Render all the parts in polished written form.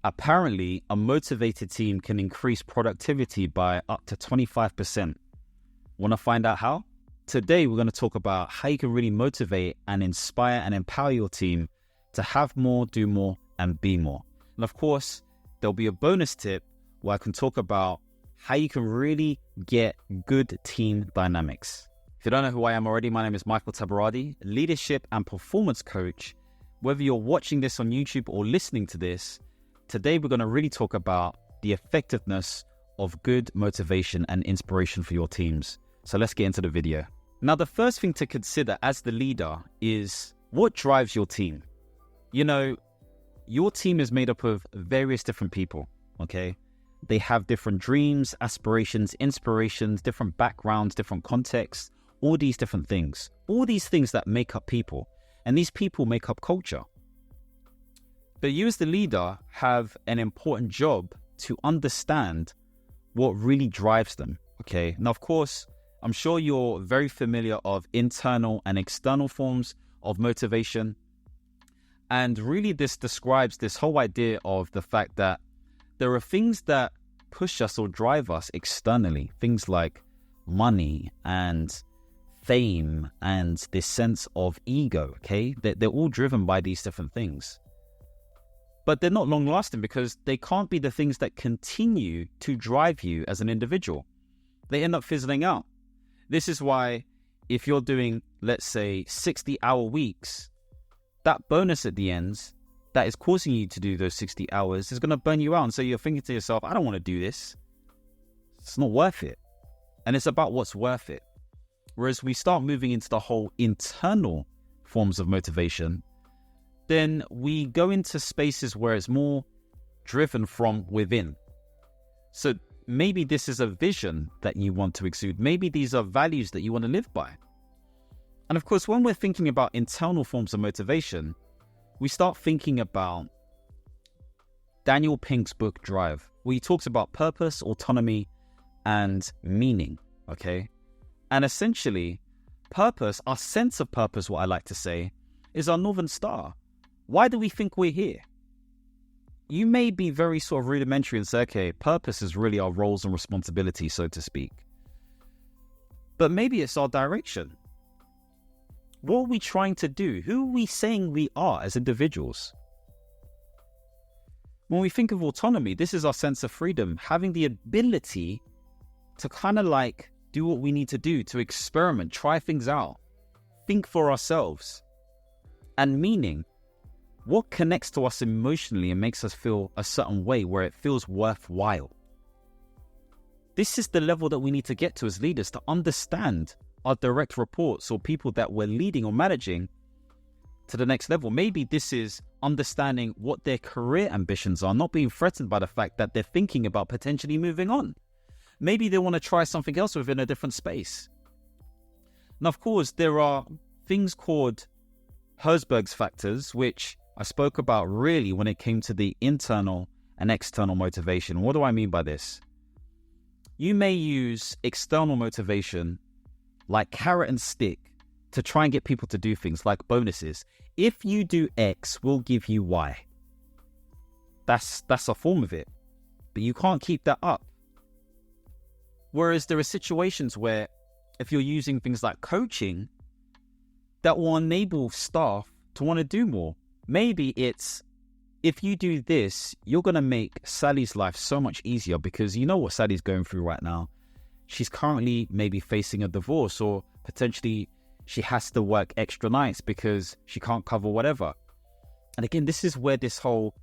Apparently, a motivated team can increase productivity by up to 25%. Want to find out how? Today, we're going to talk about how you can really motivate and inspire and empower your team to have more, do more, and be more. And of course, there'll be a bonus tip where I can talk about how you can really get good team dynamics. If you don't know who I am already, my name is Michael Tabirade, leadership and performance coach. Whether you're watching this on YouTube or listening to this, today we're going to really talk about the effectiveness of good motivation and inspiration for your teams. So let's get into the video. Now, the first thing to consider as the leader is what drives your team. You know, your team is made up of various different people, okay? They have different dreams, aspirations, inspirations, different backgrounds, different contexts, all these different things. All these things that make up people, and these people make up culture. But you as the leader have an important job to understand what really drives them, okay? Now, of course, I'm sure you're very familiar of internal and external forms of motivation. And really this describes this whole idea of the fact that there are things that push us or drive us externally, things like money and fame and this sense of ego, okay? They're all driven by these different things. But they're not long lasting because they can't be the things that continue to drive you as an individual. They end up fizzling out. This is why if you're doing, let's say, 60-hour weeks, that bonus at the end that is causing you to do those 60 hours is going to burn you out. And so you're thinking to yourself, I don't want to do this. It's not worth it. And it's about what's worth it. Whereas we start moving into the whole internal forms of motivation, then we go into spaces where it's more driven from within. So maybe this is a vision that you want to exude. Maybe these are values that you want to live by. And of course, when we're thinking about internal forms of motivation, we start thinking about Daniel Pink's book, Drive, where he talks about purpose, autonomy, and meaning, okay? And essentially, purpose, our sense of purpose, what I like to say, is our Northern Star. Why do we think we're here? You may be very sort of rudimentary and say, okay, purpose is really our roles and responsibilities, so to speak. But maybe it's our direction. What are we trying to do? Who are we saying we are as individuals? When we think of autonomy, this is our sense of freedom, having the ability to kind of like do what we need to do, to experiment, try things out, think for ourselves. And meaning, what connects to us emotionally and makes us feel a certain way where it feels worthwhile? This is the level that we need to get to as leaders, to understand our direct reports or people that we're leading or managing to the next level. Maybe this is understanding what their career ambitions are, not being threatened by the fact that they're thinking about potentially moving on. Maybe they want to try something else within a different space. Now, of course, there are things called Herzberg's factors, which I spoke about really when it came to the internal and external motivation. What do I mean by this? You may use external motivation like carrot and stick to try and get people to do things like bonuses. If you do X, we'll give you Y. That's a form of it, but you can't keep that up. Whereas there are situations where if you're using things like coaching, that will enable staff to want to do more. Maybe it's, if you do this, you're going to make Sally's life so much easier because you know what Sally's going through right now. She's currently maybe facing a divorce, or potentially she has to work extra nights because she can't cover whatever. And again, this is where this whole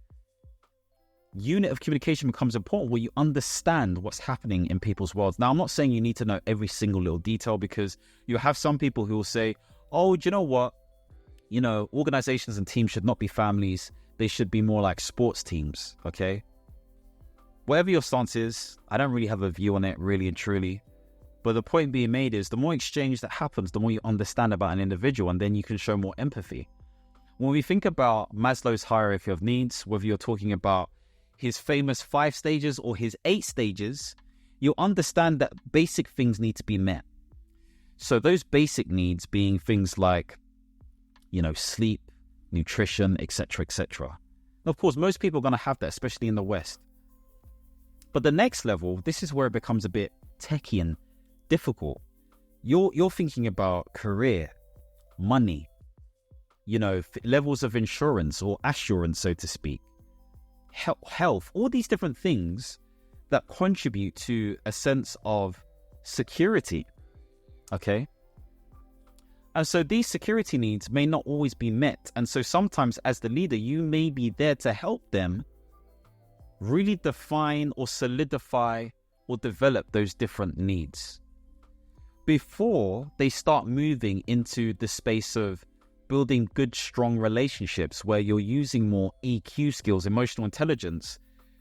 unit of communication becomes important, where you understand what's happening in people's worlds. Now, I'm not saying you need to know every single little detail, because you have some people who will say, oh, do you know what? You know, organizations and teams should not be families. They should be more like sports teams, okay? Whatever your stance is, I don't really have a view on it, really and truly. But the point being made is the more exchange that happens, the more you understand about an individual, and then you can show more empathy. When we think about Maslow's hierarchy of needs, whether you're talking about his famous 5 stages or his 8 stages, you'll understand that basic things need to be met. So those basic needs being things like, you know, sleep, nutrition, etc., etc. Of course, most people are going to have that, especially in the West. But the next level, this is where it becomes a bit techie and difficult. You're thinking about career, money, levels of insurance or assurance, so to speak, health, all these different things that contribute to a sense of security, okay? And so these security needs may not always be met. And so sometimes as the leader, you may be there to help them really define or solidify or develop those different needs before they start moving into the space of building good, strong relationships where you're using more EQ skills, emotional intelligence,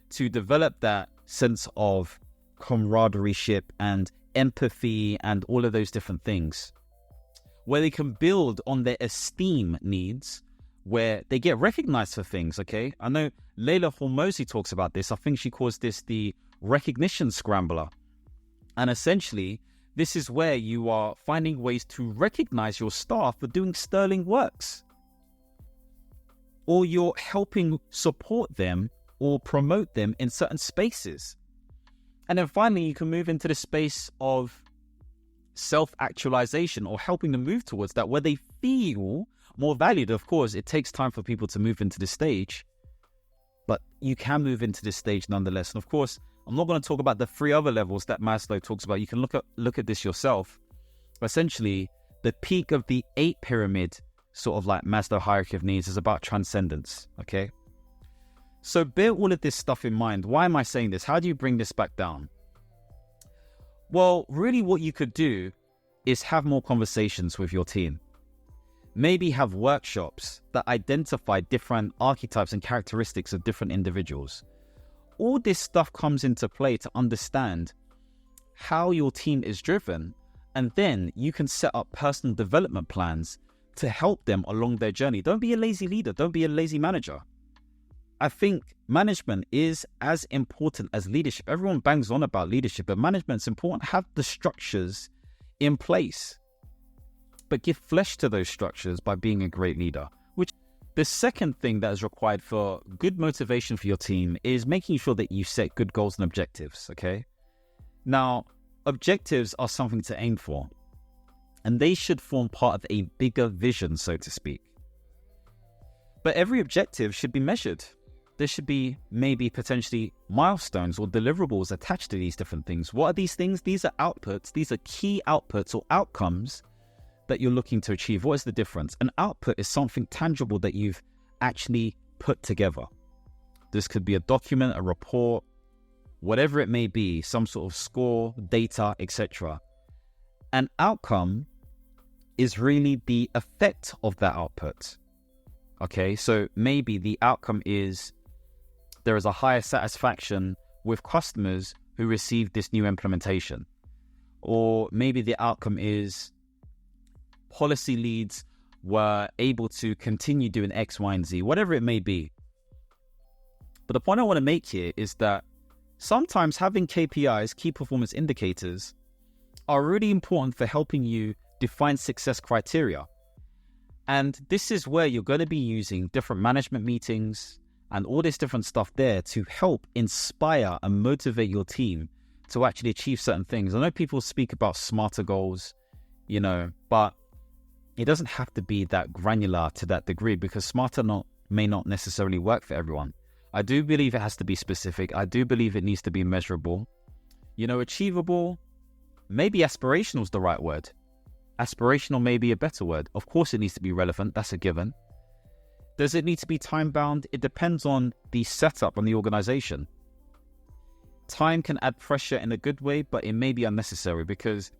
to develop that sense of camaraderie and empathy and all of those different things, where they can build on their esteem needs, where they get recognized for things, okay? I know Layla Hormozi talks about this. I think she calls this the recognition scrambler. And essentially, this is where you are finding ways to recognize your staff for doing sterling works, or you're helping support them or promote them in certain spaces. And then finally, you can move into the space of self-actualization, or helping them move towards that, where they feel more valued. Of course, it takes time for people to move into this stage, but you can move into this stage nonetheless. And of course, I'm not going to talk about the 3 other levels that Maslow talks about. You can look at this yourself. Essentially, the peak of the 8 pyramid, sort of like Maslow hierarchy of needs, is about transcendence, okay? So bear all of this stuff in mind. Why am I saying this? How do you bring this back down? Well, really what you could do is have more conversations with your team. Maybe have workshops that identify different archetypes and characteristics of different individuals. All this stuff comes into play to understand how your team is driven, and then you can set up personal development plans to help them along their journey. Don't be a lazy leader. Don't be a lazy manager. I think management is as important as leadership. Everyone bangs on about leadership, but management's important. Have the structures in place, but give flesh to those structures by being a great leader. Which the second thing that is required for good motivation for your team is making sure that you set good goals and objectives, okay? Now, objectives are something to aim for, and they should form part of a bigger vision, so to speak. But every objective should be measured. There should be maybe potentially milestones or deliverables attached to these different things. What are these things? These are outputs. These are key outputs or outcomes that you're looking to achieve. What is the difference? An output is something tangible that you've actually put together. This could be a document, a report, whatever it may be, some sort of score, data, etc. An outcome is really the effect of that output. Okay, so maybe the outcome is there is a higher satisfaction with customers who receive this new implementation. Or maybe the outcome is policy leads were able to continue doing X, Y, and Z, whatever it may be. But the point I want to make here is that sometimes having KPIs, key performance indicators, are really important for helping you define success criteria. And this is where you're going to be using different management meetings and all this different stuff there to help inspire and motivate your team to actually achieve certain things. I know people speak about smarter goals, but it doesn't have to be that granular to that degree, because smarter may not necessarily work for everyone. I do believe it has to be specific. I do believe it needs to be measurable. Achievable, maybe aspirational is the right word. Aspirational may be a better word. Of course it needs to be relevant. That's a given. Does it need to be time-bound? It depends on the setup and the organization. Time can add pressure in a good way, but it may be unnecessary because,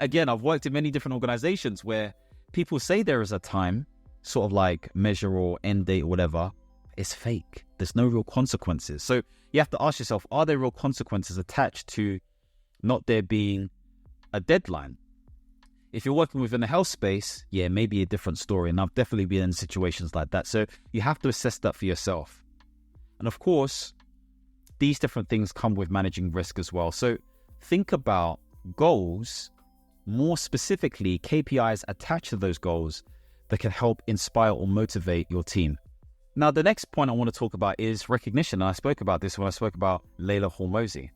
again, I've worked in many different organizations where people say there is a time, sort of like measure or end date or whatever. It's fake. There's no real consequences. So you have to ask yourself, are there real consequences attached to not there being a deadline? If you're working within the health space, yeah, maybe a different story. And I've definitely been in situations like that. So you have to assess that for yourself. And of course, these different things come with managing risk as well. So think about goals, more specifically KPIs attached to those goals that can help inspire or motivate your team. Now, the next point I want to talk about is recognition. And I spoke about this when I spoke about Layla Hormozi.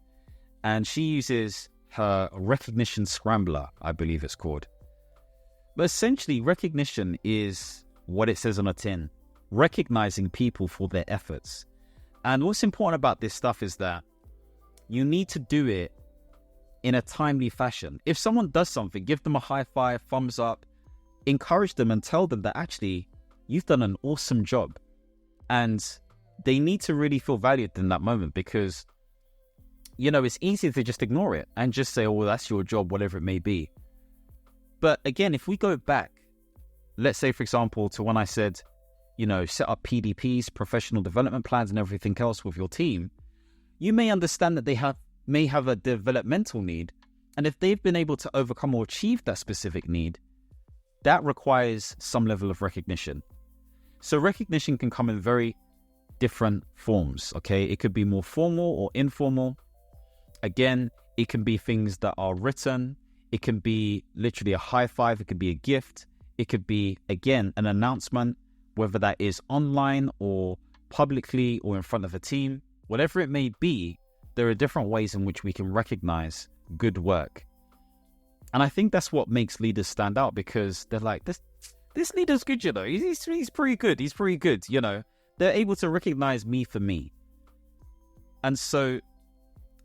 And she uses her recognition scrambler, I believe it's called. But essentially, recognition is what it says on a tin, recognizing people for their efforts. And what's important about this stuff is that you need to do it in a timely fashion. If someone does something, give them a high five, thumbs up, encourage them and tell them that actually you've done an awesome job. And they need to really feel valued in that moment, because, it's easy to just ignore it and just say, oh, well, that's your job, whatever it may be. But again, if we go back, let's say, for example, to when I said, set up PDPs, professional development plans and everything else with your team, you may understand that they may have a developmental need. And if they've been able to overcome or achieve that specific need, that requires some level of recognition. So recognition can come in very different forms, okay? It could be more formal or informal. Again, it can be things that are written. It can be literally a high five. It could be a gift. It could be, again, an announcement, whether that is online or publicly or in front of a team. Whatever it may be, there are different ways in which we can recognize good work. And I think that's what makes leaders stand out, because they're like, this leader's good, he's pretty good. He's pretty good, They're able to recognize me for me. And so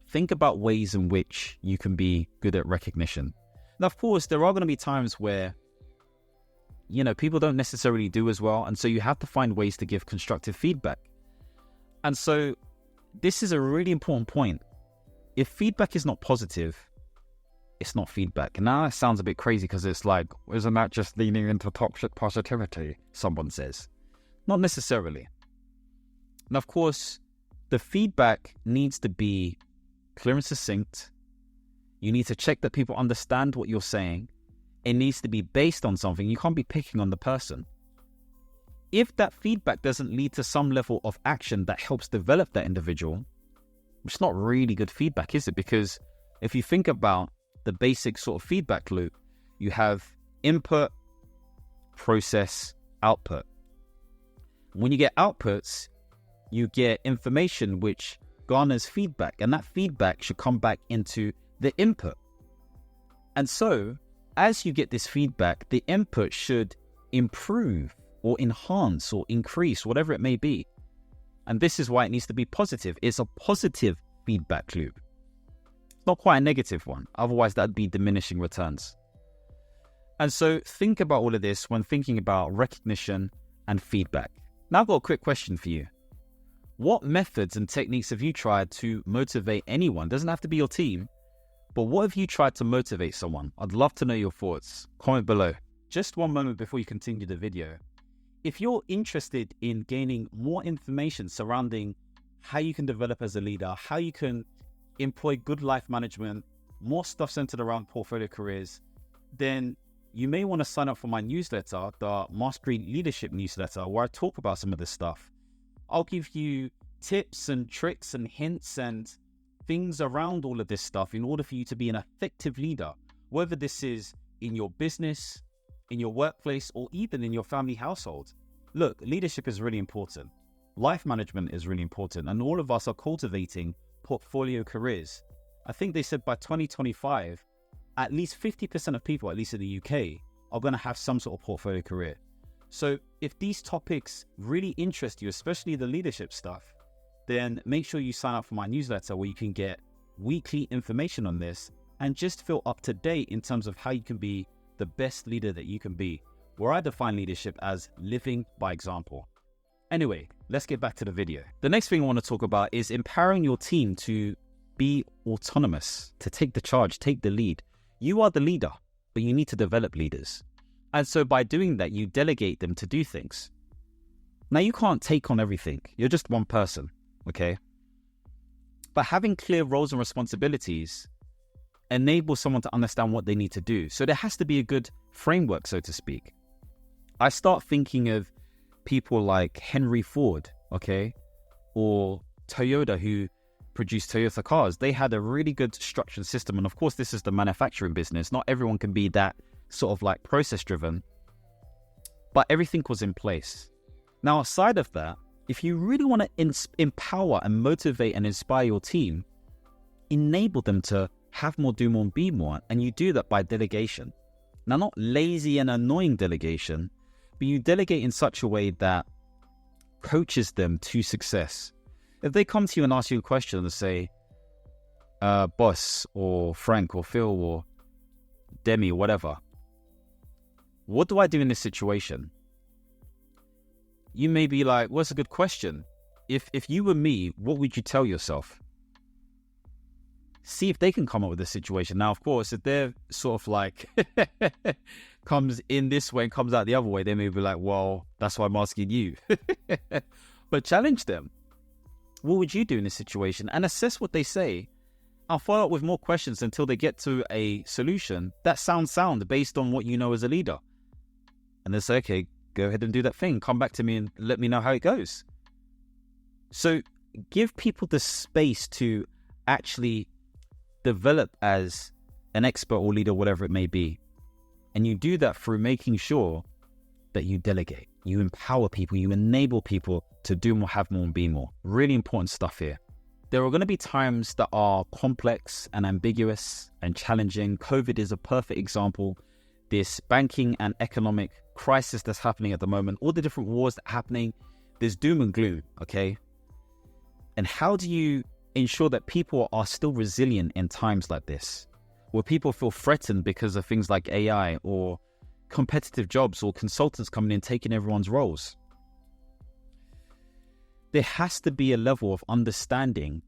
think about ways in which you can be good at recognition. Now, of course, there are going to be times where, people don't necessarily do as well. And so you have to find ways to give constructive feedback. And so this is a really important point. If feedback is not positive, it's not feedback. And now that sounds a bit crazy, because it's like, isn't that just leaning into toxic positivity, someone says? Not necessarily. Now, of course, the feedback needs to be clear and succinct. You need to check that people understand what you're saying. It needs to be based on something. You can't be picking on the person. If that feedback doesn't lead to some level of action that helps develop that individual, it's not really good feedback, is it? Because if you think about the basic sort of feedback loop, you have input, process, output. When you get outputs, you get information which garners feedback, and that feedback should come back into the input. And so, as you get this feedback, the input should improve or enhance or increase, whatever it may be. And this is why it needs to be positive. It's a positive feedback loop. It's not quite a negative one. Otherwise, that'd be diminishing returns. And so think about all of this when thinking about recognition and feedback. Now I've got a quick question for you. What methods and techniques have you tried to motivate anyone? Doesn't have to be your team, but what have you tried to motivate someone? I'd love to know your thoughts. Comment below. Just one moment before you continue the video. If you're interested in gaining more information surrounding how you can develop as a leader, how you can employ good life management, more stuff centered around portfolio careers, then you may want to sign up for my newsletter, the Mastery Leadership newsletter, where I talk about some of this stuff. I'll give you tips and tricks and hints and things around all of this stuff in order for you to be an effective leader, whether this is in your business, in your workplace, or even in your family household. Look, leadership is really important. Life management is really important, and all of us are cultivating portfolio careers. I think they said by 2025, at least 50% of people, at least in the UK, are going to have some sort of portfolio career. So if these topics really interest you, especially the leadership stuff, then make sure you sign up for my newsletter, where you can get weekly information on this and just feel up to date in terms of how you can be the best leader that you can be, where I define leadership as living by example. Anyway, let's get back to the video. The next thing I want to talk about is empowering your team to be autonomous, to take the charge, take the lead. You are the leader, but you need to develop leaders. And so by doing that, you delegate them to do things. Now, you can't take on everything. You're just one person, okay? But having clear roles and responsibilities enables someone to understand what they need to do. So there has to be a good framework, so to speak. I start thinking of people like Henry Ford, okay? Or Toyota, who produced Toyota cars. They had a really good structured system. And of course, this is the manufacturing business. Not everyone can be that sort of like process driven, but everything was in place. Now, aside of that, If you really want to empower and motivate and inspire your team, enable them to have more, do more, and be more. And you do that by delegation. Now, not lazy and annoying delegation, but you delegate in such a way that coaches them to success. If they come to you and ask you a question and say, boss or Frank or Phil or Demi or whatever, what do I do in this situation? You may be like, what's a good question? If you were me, what would you tell yourself? See if they can come up with a situation. Now, of course, if they're sort of like comes in this way and comes out the other way, they may be like, well, that's why I'm asking you. But challenge them. What would you do in this situation? And assess what they say. I'll follow up with more questions until they get to a solution that sounds sound based on what you know as a leader. And they say, okay, go ahead and do that thing. Come back to me and let me know how it goes. So give people the space to actually develop as an expert or leader, whatever it may be. And you do that through making sure that you delegate, you empower people, you enable people to do more, have more, and be more. Really important stuff here. There are going to be times that are complex and ambiguous and challenging. COVID is a perfect example. This banking and economic crisis that's happening at the moment, all the different wars that are happening, there's doom and gloom, okay? And how do you ensure that people are still resilient in times like this, where people feel threatened because of things like AI or competitive jobs or consultants coming in taking everyone's roles? There has to be a level of understanding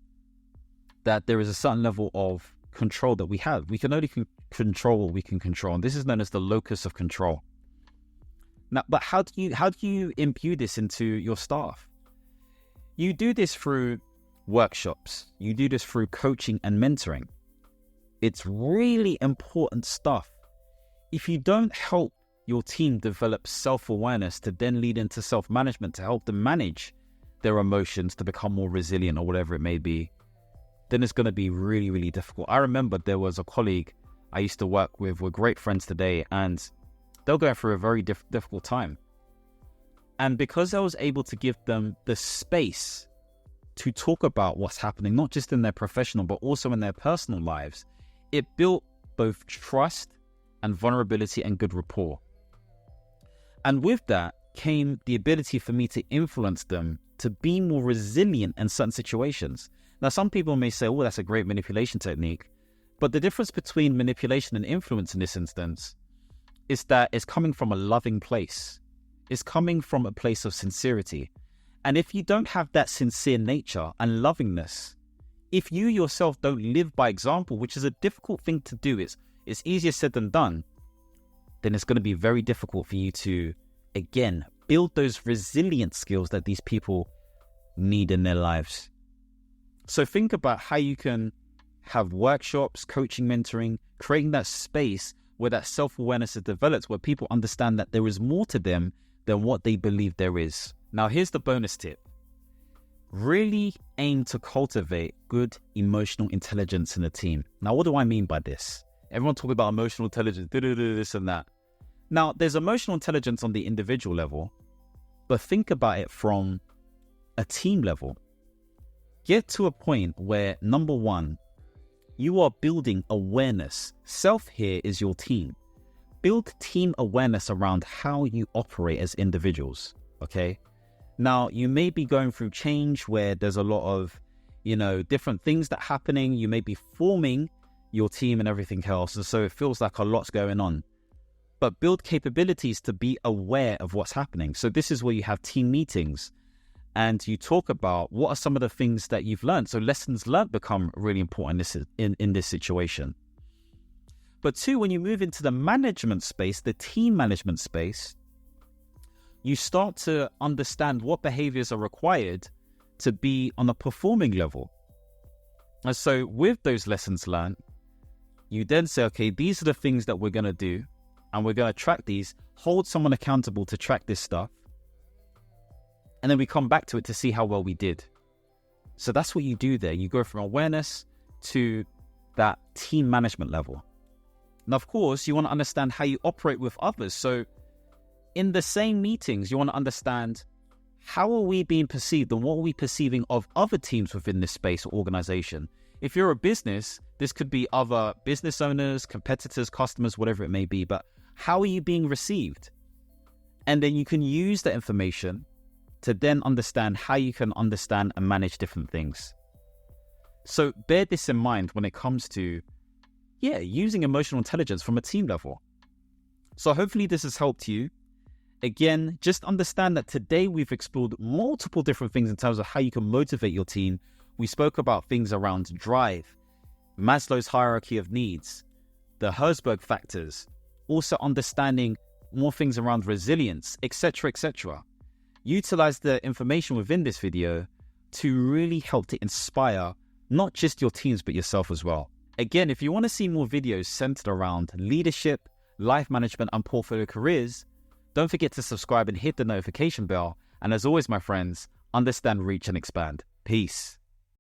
that there is a certain level of control that we have. We can only control what we can control, and this is known as the locus of control. Now, but how do you imbue this into your staff? You do this through workshops. You do this through coaching and mentoring. It's really important stuff. If you don't help your team develop self-awareness to then lead into self-management to help them manage their emotions to become more resilient or whatever it may be, then it's going to be really, really difficult. I remember there was a colleague I used to work with, we're great friends today, and they were going through a very difficult time. And because I was able to give them the space to talk about what's happening, not just in their professional, but also in their personal lives, it built both trust and vulnerability and good rapport. And with that came the ability for me to influence them to be more resilient in certain situations. Now, some people may say, oh, that's a great manipulation technique. But the difference between manipulation and influence in this instance is that it's coming from a loving place. It's coming from a place of sincerity. And if you don't have that sincere nature and lovingness, if you yourself don't live by example, which is a difficult thing to do, it's easier said than done, then it's going to be very difficult for you to, again, build those resilient skills that these people need in their lives. So think about how you can have workshops, coaching, mentoring, creating that space where that self-awareness is developed, where people understand that there is more to them than what they believe there is. Now, here's the bonus tip. Really aim to cultivate good emotional intelligence in a team. Now, what do I mean by this? Everyone talking about emotional intelligence, this and that. Now, there's emotional intelligence on the individual level, but think about it from a team level. Get to a point where, number one, you are building awareness. Self here is your team. Build team awareness around how you operate as individuals, okay? Now, you may be going through change where there's a lot of, different things that are happening. You may be forming your team and everything else, and so it feels like a lot's going on. But build capabilities to be aware of what's happening. So this is where you have team meetings and you talk about what are some of the things that you've learned. So lessons learned become really important in this situation. But two, when you move into the management space, the team management space, you start to understand what behaviors are required to be on a performing level. And so with those lessons learned, you then say, okay, these are the things that we're going to do, and we're going to track these, hold someone accountable to track this stuff, and then we come back to it to see how well we did. So that's what you do there. You go from awareness to that team management level. And of course, you want to understand how you operate with others. So in the same meetings, you want to understand how are we being perceived and what are we perceiving of other teams within this space or organization? If you're a business, this could be other business owners, competitors, customers, whatever it may be, but how are you being received? And then you can use that information to then understand how you can understand and manage different things. So bear this in mind when it comes to, using emotional intelligence from a team level. So hopefully this has helped you. Again, just understand that today we've explored multiple different things in terms of how you can motivate your team. We spoke about things around drive, Maslow's hierarchy of needs, the Herzberg factors, also understanding more things around resilience, etc., etc. Utilize the information within this video to really help to inspire not just your teams, but yourself as well. Again, if you want to see more videos centered around leadership, life management, and portfolio careers, don't forget to subscribe and hit the notification bell. And as always, my friends, understand, reach, and expand. Peace.